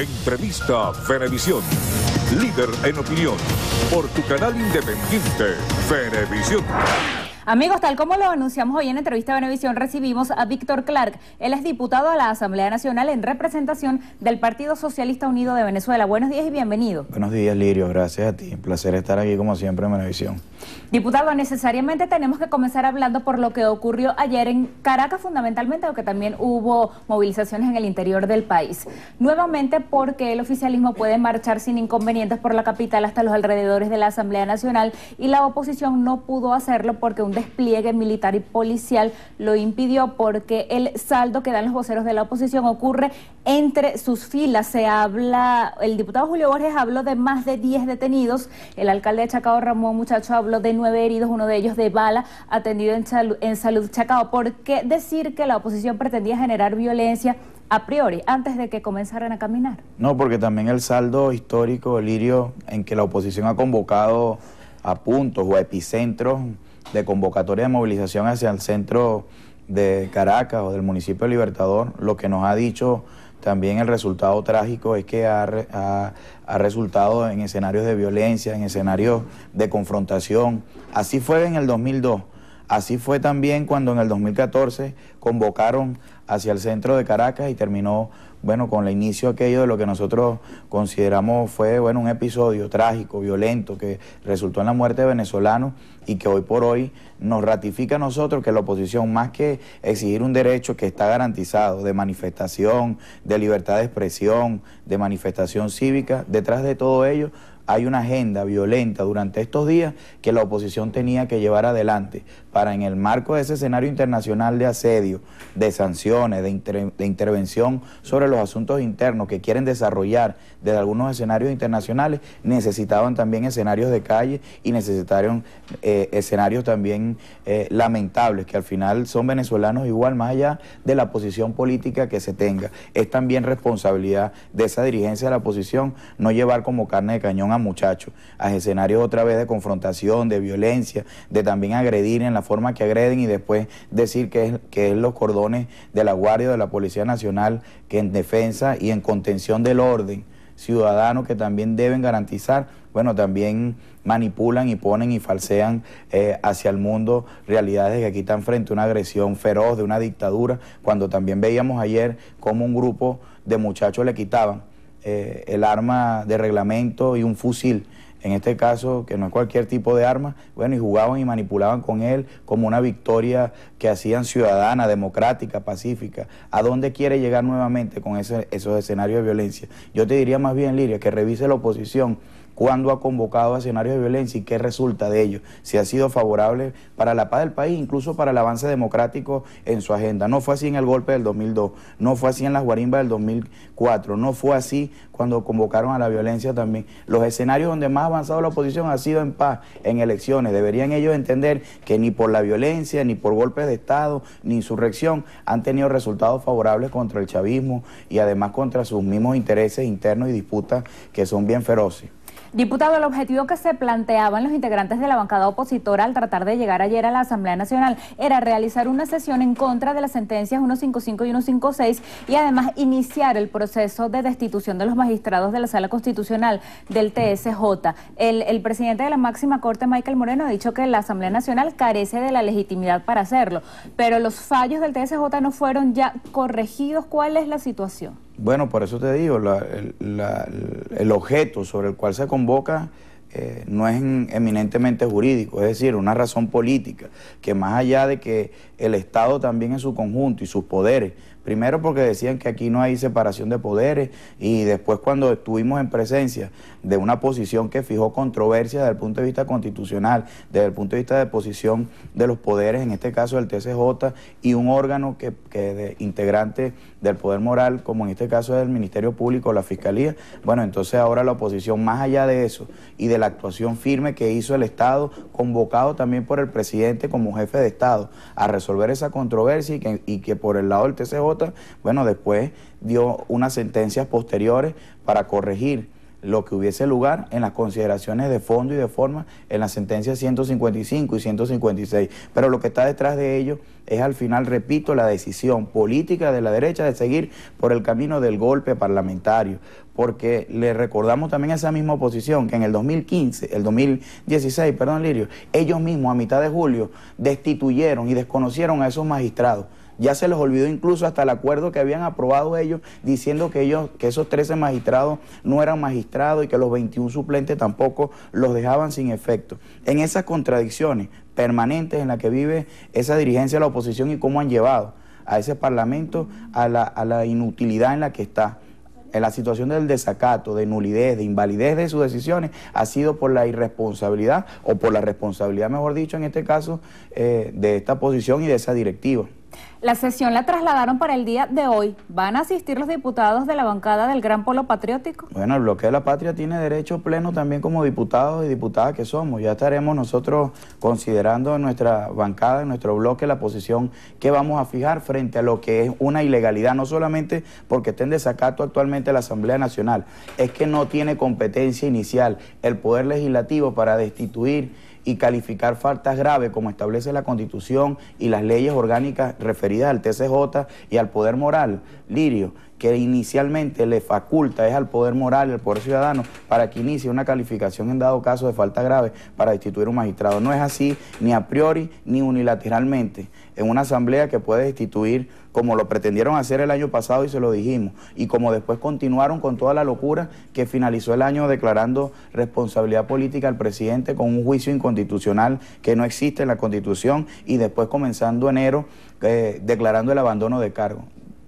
Entrevista Venevisión. Líder en opinión. Por tu canal independiente, Venevisión. Amigos, tal como lo anunciamos hoy en Entrevista Venevisión, recibimos a Víctor Clark. Él es diputado a la Asamblea Nacional en representación del Partido Socialista Unido de Venezuela. Buenos días y bienvenido. Buenos días, Lirio. Gracias a ti. Un placer estar aquí, como siempre, en Venevisión. Diputado, necesariamente tenemos que comenzar hablando por lo que ocurrió ayer en Caracas, fundamentalmente, aunque también hubo movilizaciones en el interior del país. Nuevamente, porque el oficialismo puede marchar sin inconvenientes por la capital hasta los alrededores de la Asamblea Nacional y la oposición no pudo hacerlo porque un despliegue militar y policial lo impidió, porque el saldo que dan los voceros de la oposición ocurre entre sus filas. Se habla, el diputado Julio Borges habló de más de 10 detenidos, el alcalde de Chacao, Ramón Muchacho, habló de 9 heridos, uno de ellos de bala, atendido en Salud Chacao. ¿Por qué decir que la oposición pretendía generar violencia a priori, antes de que comenzaran a caminar? No, porque también el saldo histórico, Lirio, en que la oposición ha convocado a puntos o a epicentros de convocatoria de movilización hacia el centro de Caracas o del municipio de Libertador, lo que nos ha dicho también el resultado trágico es que ha resultado en escenarios de violencia, en escenarios de confrontación. Así fue en el 2002, así fue también cuando en el 2014 convocaron hacia el centro de Caracas y terminó, bueno, con el inicio aquello de lo que nosotros consideramos fue, bueno, un episodio trágico, violento, que resultó en la muerte de venezolanos y que hoy por hoy nos ratifica a nosotros que la oposición, más que exigir un derecho que está garantizado de manifestación, de libertad de expresión, de manifestación cívica, detrás de todo ello hay una agenda violenta durante estos días que la oposición tenía que llevar adelante para, en el marco de ese escenario internacional de asedio, de sanciones, de intervención sobre los asuntos internos que quieren desarrollar desde algunos escenarios internacionales, necesitaban también escenarios de calle y necesitaron escenarios también lamentables, que al final son venezolanos igual, más allá de la posición política que se tenga. Es también responsabilidad de esa dirigencia de la oposición no llevar como carne de cañón a muchachos, a escenarios otra vez de confrontación, de violencia, de también agredir en la forma que agreden y después decir que es los cordones de la Guardia o de la Policía Nacional que en defensa y en contención del orden ciudadano que también deben garantizar, bueno, también manipulan y ponen y falsean hacia el mundo realidades que aquí están frente a una agresión feroz de una dictadura, cuando también veíamos ayer cómo un grupo de muchachos le quitaban el arma de reglamento y un fusil, en este caso, que no es cualquier tipo de arma, bueno, y jugaban y manipulaban con él como una victoria que hacían ciudadana, democrática, pacífica. ¿A dónde quiere llegar nuevamente con esos escenarios de violencia? Yo te diría más bien, Liria, que revise la oposición cuándo ha convocado a escenarios de violencia y qué resulta de ello, si ha sido favorable para la paz del país, incluso para el avance democrático en su agenda. No fue así en el golpe del 2002, no fue así en las guarimbas del 2004, no fue así cuando convocaron a la violencia también. Los escenarios donde más ha avanzado la oposición ha sido en paz, en elecciones. Deberían ellos entender que ni por la violencia, ni por golpes de Estado, ni insurrección han tenido resultados favorables contra el chavismo y además contra sus mismos intereses internos y disputas que son bien feroces. Diputado, el objetivo que se planteaban los integrantes de la bancada opositora al tratar de llegar ayer a la Asamblea Nacional era realizar una sesión en contra de las sentencias 155 y 156 y además iniciar el proceso de destitución de los magistrados de la Sala Constitucional del TSJ. El presidente de la máxima corte, Michael Moreno, ha dicho que la Asamblea Nacional carece de la legitimidad para hacerlo, pero los fallos del TSJ no fueron ya corregidos. ¿Cuál es la situación? Bueno, por eso te digo, el objeto sobre el cual se convoca no es eminentemente jurídico, es decir, una razón política, que más allá de que el Estado también en su conjunto y sus poderes, primero porque decían que aquí no hay separación de poderes y después cuando estuvimos en presencia de una posición que fijó controversia desde el punto de vista constitucional, desde el punto de vista de posición de los poderes, en este caso del TSJ, y un órgano integrante del poder moral, como en este caso es el Ministerio Público o la Fiscalía, bueno, entonces ahora la oposición, más allá de eso y de la actuación firme que hizo el Estado, convocado también por el presidente como jefe de Estado, a resolver esa controversia y que por el lado del TSJ, bueno, después dio unas sentencias posteriores para corregir lo que hubiese lugar en las consideraciones de fondo y de forma en las sentencias 155 y 156. Pero lo que está detrás de ello es, al final, repito, la decisión política de la derecha de seguir por el camino del golpe parlamentario. Porque le recordamos también a esa misma oposición que en el 2016, Lirio, ellos mismos a mitad de julio destituyeron y desconocieron a esos magistrados. Ya se les olvidó incluso hasta el acuerdo que habían aprobado ellos, diciendo que esos 13 magistrados no eran magistrados y que los 21 suplentes tampoco los dejaban sin efecto. En esas contradicciones permanentes en las que vive esa dirigencia de la oposición y cómo han llevado a ese Parlamento a la inutilidad en la que está. En la situación del desacato, de nulidez, de invalidez de sus decisiones, ha sido por la irresponsabilidad, o por la responsabilidad, mejor dicho, en este caso, de esta posición y de esa directiva. La sesión la trasladaron para el día de hoy. ¿Van a asistir los diputados de la bancada del Gran Polo Patriótico? Bueno, el Bloque de la Patria tiene derecho pleno también como diputados y diputadas que somos. Ya estaremos nosotros considerando en nuestra bancada, en nuestro bloque, la posición que vamos a fijar frente a lo que es una ilegalidad, no solamente porque esté en desacato actualmente la Asamblea Nacional, es que no tiene competencia inicial el Poder Legislativo para destituir y calificar faltas graves como establece la Constitución y las leyes orgánicas referidas al TCJ y al poder moral, Lirio, que inicialmente le faculta es al poder moral y al poder ciudadano para que inicie una calificación en dado caso de falta grave para destituir un magistrado. No es así ni a priori ni unilateralmente en una asamblea que puede destituir, como lo pretendieron hacer el año pasado y se lo dijimos, y como después continuaron con toda la locura que finalizó el año declarando responsabilidad política al presidente con un juicio inconstitucional que no existe en la Constitución, y después comenzando enero declarando el abandono de cargo.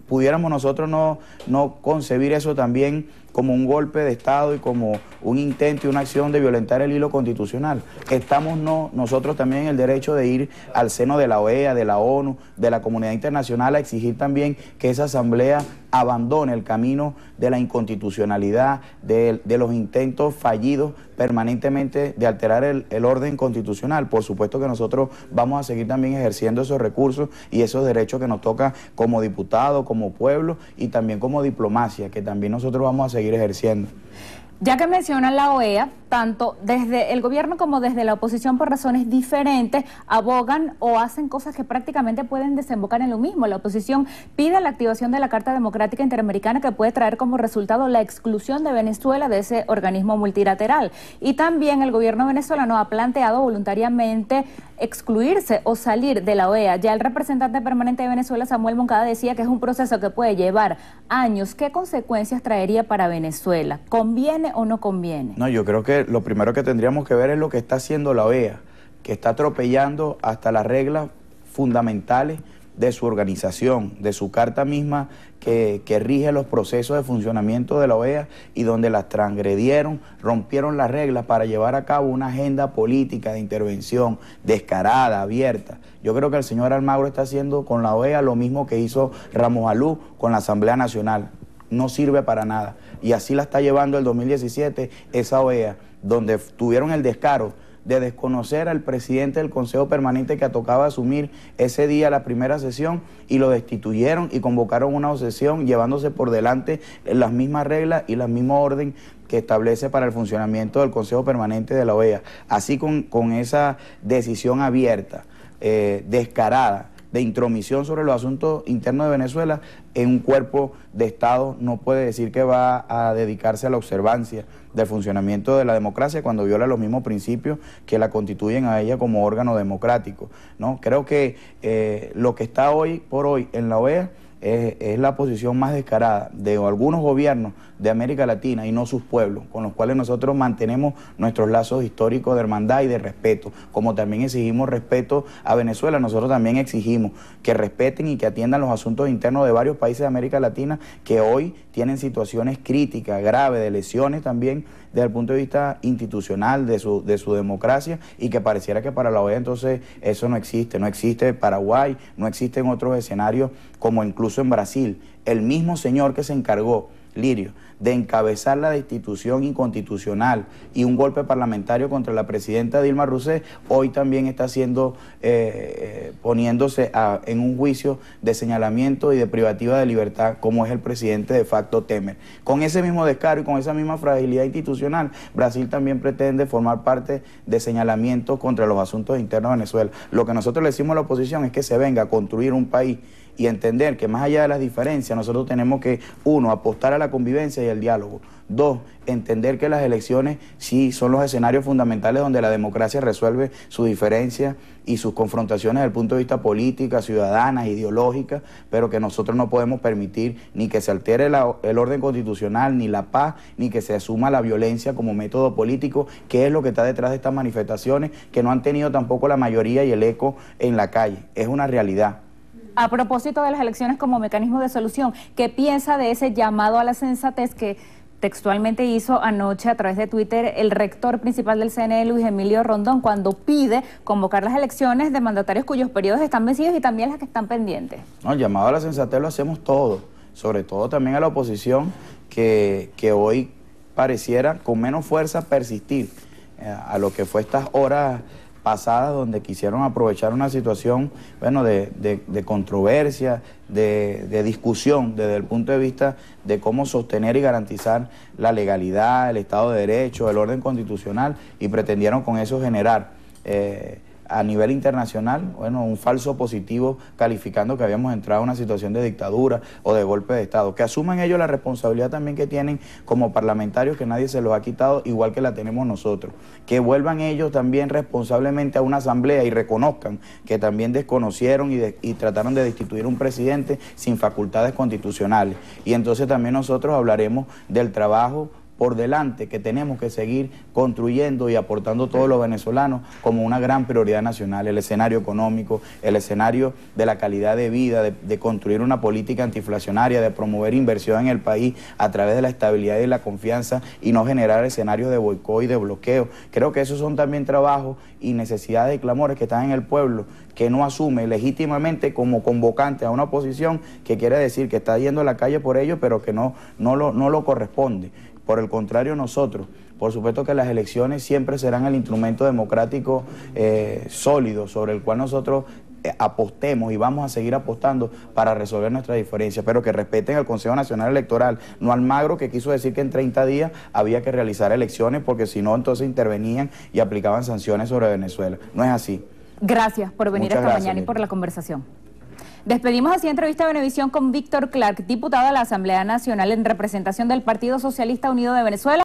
¿Pudiéramos nosotros no concebir eso también como un golpe de Estado y como un intento y una acción de violentar el hilo constitucional? Estamos nosotros también en el derecho de ir al seno de la OEA, de la ONU, de la comunidad internacional a exigir también que esa asamblea abandone el camino de la inconstitucionalidad, de los intentos fallidos permanentemente de alterar el orden constitucional. Por supuesto que nosotros vamos a seguir también ejerciendo esos recursos y esos derechos que nos toca como diputados, como pueblo y también como diplomacia, que también nosotros vamos a seguir ejerciendo. Ya que mencionan la OEA, tanto desde el gobierno como desde la oposición, por razones diferentes, abogan o hacen cosas que prácticamente pueden desembocar en lo mismo. La oposición pide la activación de la Carta Democrática Interamericana, que puede traer como resultado la exclusión de Venezuela de ese organismo multilateral. Y también el gobierno venezolano ha planteado voluntariamente excluirse o salir de la OEA. Ya el representante permanente de Venezuela, Samuel Moncada, decía que es un proceso que puede llevar años. ¿Qué consecuencias traería para Venezuela? ¿Conviene o no conviene? No, yo creo que lo primero que tendríamos que ver es lo que está haciendo la OEA, que está atropellando hasta las reglas fundamentales de su organización, de su carta misma que rige los procesos de funcionamiento de la OEA, y donde las transgredieron, rompieron las reglas para llevar a cabo una agenda política de intervención descarada, abierta. Yo creo que el señor Almagro está haciendo con la OEA lo mismo que hizo Ramos Alú con la Asamblea Nacional. No sirve para nada. Y así la está llevando el 2017 esa OEA, donde tuvieron el descaro de desconocer al presidente del Consejo Permanente que tocaba asumir ese día la primera sesión, y lo destituyeron y convocaron una sesión llevándose por delante las mismas reglas y la misma orden que establece para el funcionamiento del Consejo Permanente de la OEA. Así con esa decisión abierta, descarada, de intromisión sobre los asuntos internos de Venezuela, en un cuerpo de Estado no puede decir que va a dedicarse a la observancia del funcionamiento de la democracia cuando viola los mismos principios que la constituyen a ella como órgano democrático, ¿no? Creo que lo que está hoy por hoy en la OEA es la posición más descarada de algunos gobiernos de América Latina y no sus pueblos, con los cuales nosotros mantenemos nuestros lazos históricos de hermandad y de respeto. Como también exigimos respeto a Venezuela, nosotros también exigimos que respeten y que atiendan los asuntos internos de varios países de América Latina que hoy tienen situaciones críticas, graves, de lesiones también desde el punto de vista institucional de su democracia, y que pareciera que para la OEA entonces eso no existe. No existe en Paraguay, no existe en otros escenarios como incluso en Brasil. El mismo señor que se encargó Lirio, de encabezar la destitución inconstitucional y un golpe parlamentario contra la presidenta Dilma Rousseff, hoy también está poniéndose en un juicio de señalamiento y de privativa de libertad, como es el presidente de facto Temer. Con ese mismo descaro y con esa misma fragilidad institucional, Brasil también pretende formar parte de señalamientos contra los asuntos internos de Venezuela. Lo que nosotros le decimos a la oposición es que se venga a construir un país y entender que más allá de las diferencias, nosotros tenemos que, uno, apostar a la convivencia y al diálogo. Dos, entender que las elecciones sí son los escenarios fundamentales donde la democracia resuelve sus diferencias y sus confrontaciones desde el punto de vista política, ciudadanas, ideológicas, pero que nosotros no podemos permitir ni que se altere el orden constitucional, ni la paz, ni que se asuma la violencia como método político, que es lo que está detrás de estas manifestaciones, que no han tenido tampoco la mayoría y el eco en la calle. Es una realidad. A propósito de las elecciones como mecanismo de solución, ¿qué piensa de ese llamado a la sensatez que textualmente hizo anoche a través de Twitter el rector principal del CNE, Luis Emilio Rondón, cuando pide convocar las elecciones de mandatarios cuyos periodos están vencidos y también las que están pendientes? No, el llamado a la sensatez lo hacemos todos, sobre todo también a la oposición que hoy pareciera con menos fuerza persistir a lo que fue estas horas pasadas donde quisieron aprovechar una situación, bueno, de controversia, de discusión desde el punto de vista de cómo sostener y garantizar la legalidad, el Estado de Derecho, el orden constitucional, y pretendieron con eso generar a nivel internacional, bueno, un falso positivo calificando que habíamos entrado a una situación de dictadura o de golpe de Estado. Que asuman ellos la responsabilidad también que tienen como parlamentarios, que nadie se los ha quitado, igual que la tenemos nosotros. Que vuelvan ellos también responsablemente a una asamblea y reconozcan que también desconocieron y trataron de destituir un presidente sin facultades constitucionales. Y entonces también nosotros hablaremos del trabajo por delante que tenemos que seguir construyendo y aportando todos los venezolanos como una gran prioridad nacional, el escenario económico, el escenario de la calidad de vida, de construir una política antiinflacionaria, de promover inversión en el país a través de la estabilidad y la confianza y no generar escenarios de boicot y de bloqueo. Creo que esos son también trabajos y necesidades y clamores que están en el pueblo, que no asume legítimamente como convocante a una oposición que quiere decir que está yendo a la calle por ello, pero que no lo corresponde. Por el contrario, nosotros, por supuesto que las elecciones siempre serán el instrumento democrático sólido sobre el cual nosotros apostemos y vamos a seguir apostando para resolver nuestras diferencias, pero que respeten al Consejo Nacional Electoral, no al Magro, que quiso decir que en 30 días había que realizar elecciones porque si no entonces intervenían y aplicaban sanciones sobre Venezuela. No es así. Gracias por venir esta mañana y por la conversación. Despedimos así entrevista a Venevisión con Víctor Clark, diputado de la Asamblea Nacional en representación del Partido Socialista Unido de Venezuela.